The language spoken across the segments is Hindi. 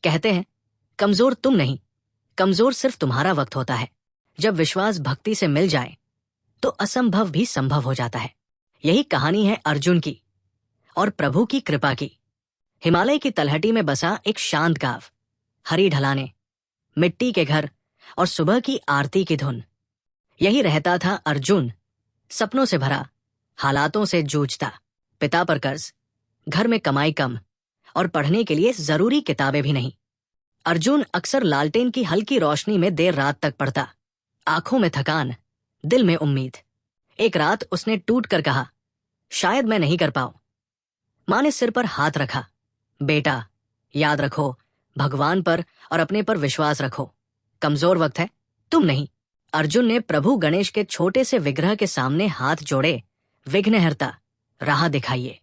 कहते हैं कमजोर तुम नहीं, कमजोर सिर्फ तुम्हारा वक्त होता है। जब विश्वास भक्ति से मिल जाए तो असंभव भी संभव हो जाता है। यही कहानी है अर्जुन की और प्रभु की कृपा की। हिमालय की तलहटी में बसा एक शांत गांव, हरी ढलाने, मिट्टी के घर और सुबह की आरती की धुन। यही रहता था अर्जुन, सपनों से भरा, हालातों से जूझता। पिता पर कर्ज, घर में कमाई कम और पढ़ने के लिए जरूरी किताबें भी नहीं। अर्जुन अक्सर लालटेन की हल्की रोशनी में देर रात तक पढ़ता, आंखों में थकान, दिल में उम्मीद। एक रात उसने टूट कर कहा, शायद मैं नहीं कर पाऊं। मां ने सिर पर हाथ रखा, बेटा याद रखो, भगवान पर और अपने पर विश्वास रखो। कमजोर वक्त है, तुम नहीं। अर्जुन ने प्रभु गणेश के छोटे से विग्रह के सामने हाथ जोड़े, विघ्नहर्ता राह दिखाइए।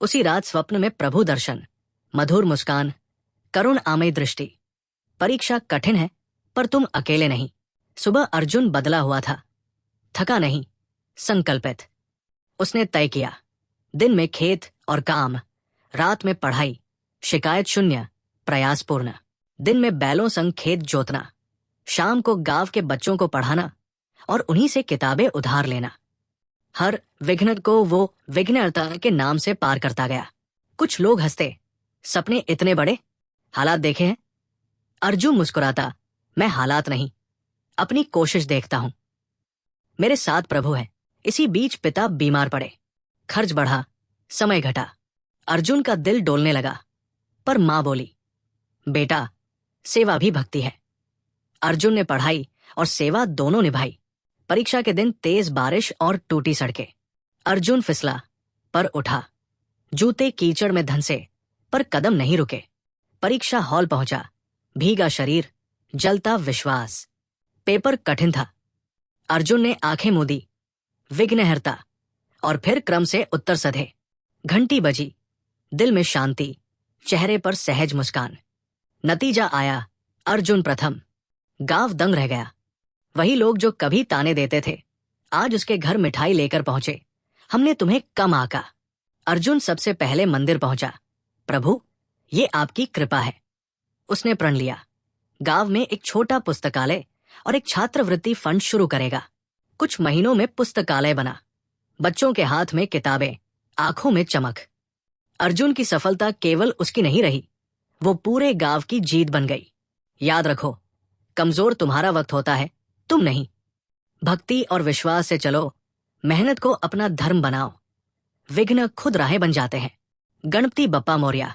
उसी रात स्वप्न में प्रभु दर्शन, मधुर मुस्कान, करुण आमय दृष्टि। परीक्षा कठिन है पर तुम अकेले नहीं। सुबह अर्जुन बदला हुआ था, थका नहीं, संकल्पित। उसने तय किया, दिन में खेत और काम, रात में पढ़ाई, शिकायत शून्य, प्रयास पूर्ण। दिन में बैलों संग खेत जोतना, शाम को गांव के बच्चों को पढ़ाना और उन्हीं से किताबें उधार लेना। हर विघ्न को वो विघ्नहर्ता के नाम से पार करता गया। कुछ लोग हंसते, सपने इतने बड़े, हालात देखे हैं? अर्जुन मुस्कुराता, मैं हालात नहीं, अपनी कोशिश देखता हूं। मेरे साथ प्रभु है। इसी बीच पिता बीमार पड़े, खर्च बढ़ा, समय घटा। अर्जुन का दिल डोलने लगा, पर मां बोली, बेटा सेवा भी भक्ति है। अर्जुन ने पढ़ाई और सेवा दोनों निभाई। परीक्षा के दिन तेज बारिश और टूटी सड़कें। अर्जुन फिसला पर उठा, जूते कीचड़ में धंसे पर कदम नहीं रुके। परीक्षा हॉल पहुंचा, भीगा शरीर, जलता विश्वास। पेपर कठिन था। अर्जुन ने आंखें मूंदी, विघ्नहर्ता, और फिर क्रम से उत्तर सधे। घंटी बजी, दिल में शांति, चेहरे पर सहज मुस्कान। नतीजा आया, अर्जुन प्रथम। गांव दंग रह गया। वही लोग जो कभी ताने देते थे, आज उसके घर मिठाई लेकर पहुंचे। हमने तुम्हें कम आका। अर्जुन सबसे पहले मंदिर पहुंचा। प्रभु, ये आपकी कृपा है। उसने प्रण लिया, गांव में एक छोटा पुस्तकालय और एक छात्रवृत्ति फंड शुरू करेगा। कुछ महीनों में पुस्तकालय बना, बच्चों के हाथ में किताबें, आंखों में चमक। अर्जुन की सफलता केवल उसकी नहीं रही, वो पूरे गांव की जीत बन गई। याद रखो, कमजोर तुम्हारा वक्त होता है, तुम नहीं। भक्ति और विश्वास से चलो, मेहनत को अपना धर्म बनाओ, विघ्न खुद राहें बन जाते हैं। गणपति बप्पा मोरया।